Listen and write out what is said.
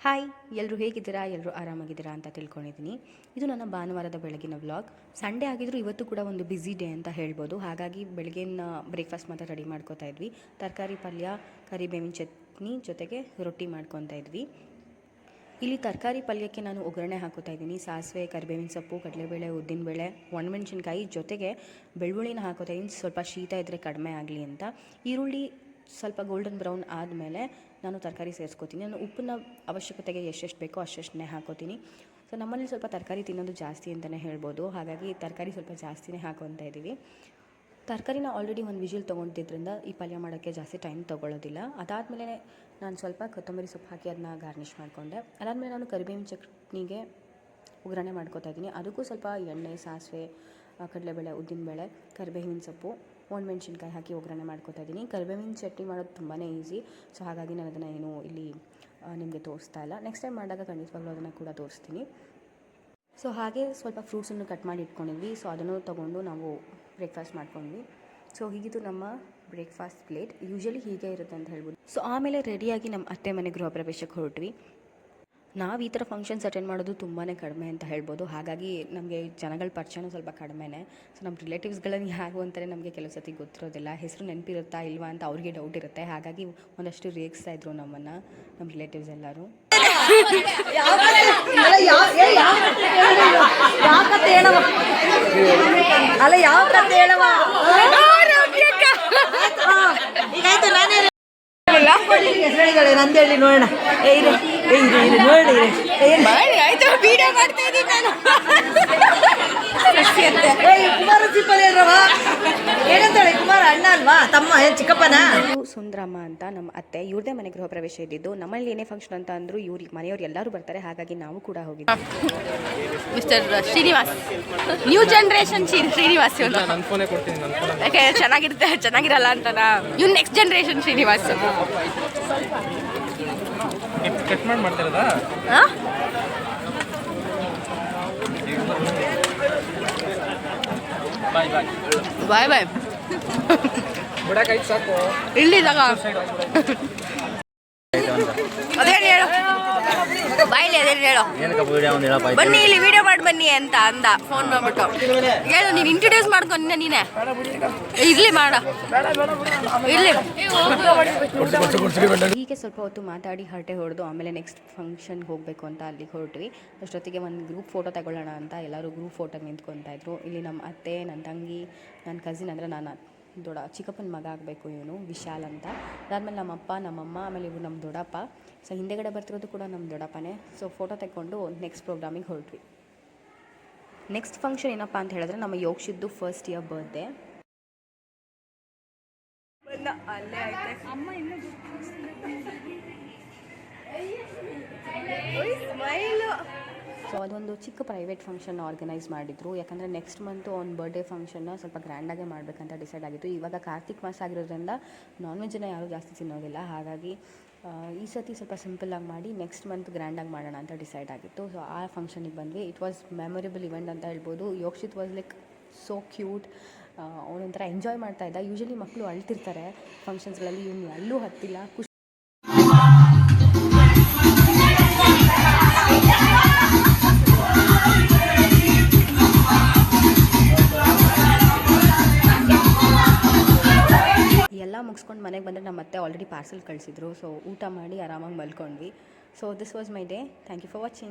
Hi, ಎಲ್ಲರೂ ಹೇಗಿದ್ದೀರಾ? ಎಲ್ಲರೂ ಆರಾಮಾಗಿದ್ದೀರಾ ಅಂತ ತಿಳ್ಕೊಂಡಿದ್ದೀನಿ. ಇದು ನನ್ನ ಭಾನುವಾರದ ಬೆಳಗಿನ ವ್ಲಾಗ್. ಸಂಡೇ ಆಗಿದ್ದರೂ ಇವತ್ತು ಕೂಡ ಒಂದು ಬ್ಯುಸಿ ಡೇ ಅಂತ ಹೇಳ್ಬೋದು. ಹಾಗಾಗಿ ಬೆಳಗ್ಗಿನ ಬ್ರೇಕ್ಫಾಸ್ಟ್ ಮಾತ್ರ ರೆಡಿ ಮಾಡ್ಕೋತಾ ಇದ್ವಿ. ತರಕಾರಿ ಪಲ್ಯ, ಕರಿಬೇವಿನ ಚಟ್ನಿ ಜೊತೆಗೆ ರೊಟ್ಟಿ ಮಾಡ್ಕೊತಾ ಇದ್ವಿ. ಇಲ್ಲಿ ತರಕಾರಿ ಪಲ್ಯಕ್ಕೆ ನಾನು ಒಗ್ಗರಣೆ ಹಾಕೋತಾ ಇದ್ದೀನಿ. ಸಾಸಿವೆ, ಕರಿಬೇವಿನ ಸೊಪ್ಪು, ಕಡಲೆಬೇಳೆ, ಉದ್ದಿನಬೇಳೆ, ಒಣಮೆಣಸಿನ್ಕಾಯಿ ಜೊತೆಗೆ ಬೆಳ್ಳುಳ್ಳಿನ ಹಾಕೋತಾ ಇದ್ದೀನಿ. ಸ್ವಲ್ಪ ಶೀತ ಇದ್ದರೆ ಕಡಿಮೆ ಆಗಲಿ ಅಂತ. ಈರುಳ್ಳಿ ಸ್ವಲ್ಪ ಗೋಲ್ಡನ್ ಬ್ರೌನ್ ಆದಮೇಲೆ ನಾನು ತರಕಾರಿ ಸೇರಿಸ್ಕೋತೀನಿ. ನಾನು ಉಪ್ಪನ್ನ ಅವಶ್ಯಕತೆಗೆ ಎಷ್ಟೆಷ್ಟು ಬೇಕೋ ಅಷ್ಟೆಷ್ಟನ್ನೇ ಹಾಕೋತೀನಿ. ಸೊ ನಮ್ಮಲ್ಲಿ ಸ್ವಲ್ಪ ತರಕಾರಿ ತಿನ್ನೋದು ಜಾಸ್ತಿ ಅಂತಲೇ ಹೇಳ್ಬೋದು. ಹಾಗಾಗಿ ತರಕಾರಿ ಸ್ವಲ್ಪ ಜಾಸ್ತಿನೇ ಹಾಕೊತಾ ಇದ್ದೀವಿ. ತರಕಾರಿನ ಆಲ್ರೆಡಿ ಒಂದು ವಿಜಿಲ್ ತೊಗೊತಿದ್ರಿಂದ ಈ ಪಲ್ಯ ಮಾಡೋಕ್ಕೆ ಜಾಸ್ತಿ ಟೈಮ್ ತೊಗೊಳ್ಳೋದಿಲ್ಲ. ಅದಾದಮೇಲೆ ನಾನು ಸ್ವಲ್ಪ ಕೊತ್ತಂಬರಿ ಸೊಪ್ಪು ಹಾಕಿ ಅದನ್ನ ಗಾರ್ನಿಷ್ ಮಾಡಿಕೊಂಡೆ. ಅದಾದಮೇಲೆ ನಾನು ಕರಿಬೇವಿನ ಚಟ್ನಿಗೆ ಒಗ್ಗರಣೆ ಮಾಡ್ಕೊತಾ ಇದ್ದೀನಿ. ಅದಕ್ಕೂ ಸ್ವಲ್ಪ ಎಣ್ಣೆ, ಸಾಸಿವೆ, ಕಡಲೆಬೇಳೆ, ಉದ್ದಿನಬೇಳೆ, ಕರಿಬೇವಿನ ಸೊಪ್ಪು, ಒಣಮೆಣ್ಸಿನ್ಕಾಯಿ ಹಾಕಿ ಒಗ್ಗರಣೆ ಮಾಡ್ಕೊತಾ ಇದ್ದೀನಿ. ಕರಿಬೇವಿನ ಚಟ್ನಿ ಮಾಡೋದು ತುಂಬಾ ಈಸಿ. ಸೊ ಹಾಗಾಗಿ ನಾನು ಅದನ್ನು ಏನು ಇಲ್ಲಿ ನಿಮಗೆ ತೋರಿಸ್ತಾ ಇಲ್ಲ. ನೆಕ್ಸ್ಟ್ ಟೈಮ್ ಮಾಡಿದಾಗ ಖಂಡಿತವಾಗ್ಲೂ ಅದನ್ನು ಕೂಡ ತೋರಿಸ್ತೀನಿ. ಸೊ ಹಾಗೆ ಸ್ವಲ್ಪ ಫ್ರೂಟ್ಸನ್ನು ಕಟ್ ಮಾಡಿ ಇಟ್ಕೊಂಡಿದ್ವಿ. ಸೊ ಅದನ್ನು ತೊಗೊಂಡು ನಾವು ಬ್ರೇಕ್ಫಾಸ್ಟ್ ಮಾಡ್ಕೊಂಡ್ವಿ. ಸೊ ಹೀಗಿತ್ತು ನಮ್ಮ ಬ್ರೇಕ್ಫಾಸ್ಟ್ ಪ್ಲೇಟ್. ಯೂಶ್ವಲಿ ಹೀಗೆ ಇರುತ್ತೆ ಅಂತ ಹೇಳ್ಬೋದು. ಸೊ ಆಮೇಲೆ ರೆಡಿಯಾಗಿ ನಮ್ಮ ಅತ್ತೆ ಮನೆ ಗೃಹ ಪ್ರವೇಶಕ್ಕೆ ಹೊರಟ್ವಿ. ನಾವು ಈ ಥರ ಫಂಕ್ಷನ್ಸ್ ಅಟೆಂಡ್ ಮಾಡೋದು ತುಂಬಾ ಕಡಿಮೆ ಅಂತ ಹೇಳ್ಬೋದು. ಹಾಗಾಗಿ ನಮಗೆ ಜನಗಳ ಪರಿಚಯನೂ ಸ್ವಲ್ಪ ಕಡಿಮೆನೇ. ಸೊ ನಮ್ಮ ರಿಲೇಟಿವ್ಸ್ಗಳನ್ನು ಯಾರು ಅಂತಾರೆ ನಮಗೆ ಕೆಲವು ಸತಿ ಗೊತ್ತಿರೋದಿಲ್ಲ. ಹೆಸರು ನೆನಪಿರುತ್ತಾ ಇಲ್ವಾ ಅಂತ ಅವ್ರಿಗೆ ಡೌಟ್ ಇರುತ್ತೆ. ಹಾಗಾಗಿ ಒಂದಷ್ಟು ರೇಗಿಸ್ತಾ ಇದ್ರು ನಮ್ಮನ್ನು ನಮ್ಮ ರಿಲೇಟಿವ್ಸ್ ಎಲ್ಲರೂ. ನಂದೇಳಿ ನೋಡೋಣ. ನೋಡಿ ಆಯ್ತು, ವಿಡಿಯೋ ಮಾಡ್ತಾ ಇದ್ದೀನಿ ನಾನು. ಕುಮಾರ ಸಿಂಪಲ್ ಹೇಳ್ರವ ಏನಂತಾಳೆ? ಕುಮಾರ ಅಣ್ಣ ಅಲ್ವಾ, ತಮ್ಮ ಚಿಕ್ಕಪ್ಪನ? ಸುಂದರಮ್ಮ ಅಂತ ನಮ್ಮ ಅತ್ತೆ, ಇವ್ರದೇ ಮನೆ ಗೃಹ ಪ್ರವೇಶ ಇದ್ದಿದ್ದು. ನಮ್ಮಲ್ಲಿ ಏನೇ ಫಂಕ್ಷನ್ ಅಂತ ಅಂದರೂ ಇವ್ರಿಗೆ ಮನೆಯವ್ರು ಎಲ್ಲರೂ ಬರ್ತಾರೆ. ಹಾಗಾಗಿ ನಾವು ಕೂಡ ಹೋಗಿದ್ವಿ. Mister Srinivas, new generation Srinivas. ಯಾಕೆ ಚೆನ್ನಾಗಿರುತ್ತೆ ಚೆನ್ನಾಗಿರಲ್ಲ ಅಂತನಾ? ಇವ್ನು ನೆಕ್ಸ್ಟ್ ಜನರೇಷನ್ ಶ್ರೀನಿವಾಸ್. ಬಾಯ್ ಬಾಯ್ ಇಲ್ಲಿ ಅದೇನು ಹೇಳು ಬಾಯ್ಲಿ, ಅದೇನು ಹೇಳು. ಬನ್ನಿ ಇಲ್ಲಿ ವಿಡಿಯೋ ಮಾಡಿ ಬನ್ನಿ ಅಂತ ಅಂದ ಫೋನ್ ಮಾಡ್ಬಿಟ್ಟು. ಹೇಳು, ನೀನು ಇಂಟ್ರೊಡ್ಯೂಸ್ ಮಾಡ್ಕೊಂಡು ನೀನೇ ಇರ್ಲಿ ಮಾಡ ಇರ್ಲಿ. ಹೀಗೆ ಸ್ವಲ್ಪ ಹೊತ್ತು ಮಾತಾಡಿ ಹರಟೆ ಹೊಡೆದು ಆಮೇಲೆ ನೆಕ್ಸ್ಟ್ ಫಂಕ್ಷನ್ಗೆ ಹೋಗಬೇಕು ಅಂತ ಅಲ್ಲಿಗೆ ಹೊರಟ್ವಿ. ಅಷ್ಟೊತ್ತಿಗೆ ಒಂದು ಗ್ರೂಪ್ ಫೋಟೋ ತಗೊಳ್ಳೋಣ ಅಂತ ಎಲ್ಲರೂ ಗ್ರೂಪ್ ಫೋಟೋಗೆ ನಿಂತ್ಕೊತಾ ಇದ್ರು. ಇಲ್ಲಿ ನಮ್ಮ ಅತ್ತೆ, ನನ್ನ ತಂಗಿ, ನನ್ನ ಕಸಿನ್, ಅಂದರೆ ನಾನು ಚಿಕ್ಕಪ್ಪನ ಮಗ ಆಗಬೇಕು ಇವನು, ವಿಶಾಲ್ ಅಂತ. ಅದಾದಮೇಲೆ ನಮ್ಮಪ್ಪ, ನಮ್ಮಮ್ಮ, ಆಮೇಲೆ ಇವರು ನಮ್ಮ ದೊಡ್ಡಪ್ಪ. ಸೊ ಹಿಂದೆಗಡೆ ಬರ್ತಿರೋದು ಕೂಡ ನಮ್ಮ ದೊಡ್ಡಪ್ಪನೇ. ಸೊ ಫೋಟೋ ತೆಕ್ಕೊಂಡು ನೆಕ್ಸ್ಟ್ ಪ್ರೋಗ್ರಾಮಿಗೆ ಹೊರಟ್ವಿ. ನೆಕ್ಸ್ಟ್ ಫಂಕ್ಷನ್ ಏನಪ್ಪ ಅಂತ ಹೇಳಿದ್ರೆ ನಮ್ಮ ಯೋಕ್ಷಿದ್ದು ಫಸ್ಟ್ ಇಯರ್ ಬರ್ತ್ಡೇ. ಸೊ ಅದೊಂದು ಚಿಕ್ಕ ಪ್ರೈವೇಟ್ ಫಂಕ್ಷನ್ ಆರ್ಗನೈಸ್ ಮಾಡಿದ್ರು. ಯಾಕಂದರೆ ನೆಕ್ಸ್ಟ್ ಮಂತು ಅವ್ನ ಬರ್ಡೇ ಫಂಕ್ಷನ್ನ ಸ್ವಲ್ಪ ಗ್ರ್ಯಾಂಡಾಗೆ ಮಾಡಬೇಕಂತ ಡಿಸೈಡ್ ಆಗಿತ್ತು. ಇವಾಗ ಕಾರ್ತಿಕ್ ಮಾಸ ಆಗಿರೋದ್ರಿಂದ ನಾನ್ ವೆಜ್ಜನ್ನು ಯಾರೂ ಜಾಸ್ತಿ ತಿನ್ನೋದಿಲ್ಲ. ಹಾಗಾಗಿ ಈ ಸತಿ ಸ್ವಲ್ಪ ಸಿಂಪಲ್ಲಾಗಿ ಮಾಡಿ ನೆಕ್ಸ್ಟ್ ಮಂತ್ ಗ್ರ್ಯಾಂಡಾಗಿ ಮಾಡೋಣ ಅಂತ ಡಿಸೈಡ್ ಆಗಿತ್ತು. ಸೊ ಆ ಫಂಕ್ಷನಿಗೆ ಬಂದ್ವಿ. ಇಟ್ ವಾಸ್ ಮೆಮೊರೇಬಲ್ ಇವೆಂಟ್ ಅಂತ ಹೇಳ್ಬೋದು. Yokshith was like so cute. ಅವನೊಂಥರ ಎಂಜಾಯ್ ಮಾಡ್ತಾ ಇದ್ದ. ಯೂಶ್ವಲಿ ಮಕ್ಕಳು ಅಳ್ತಿರ್ತಾರೆ ಫಂಕ್ಷನ್ಸ್ಗಳಲ್ಲಿ, ಇವನು ಅಲ್ಲೂ ಹತ್ತಿಲ್ಲ. ಎಲ್ಲ ಮುಗಿಸ್ಕೊಂಡು ಮನೆಗೆ ಬಂದರೆ ನಮ್ಮ ಅತ್ತೆ ಆಲ್ರೆಡಿ ಪಾರ್ಸೆಲ್ ಕಳಿಸಿದ್ರು. ಸೊ ಊಟ ಮಾಡಿ ಆರಾಮಾಗಿ ಮಲ್ಕೊಂಡ್ವಿ. So this was my day. Thank you for watching.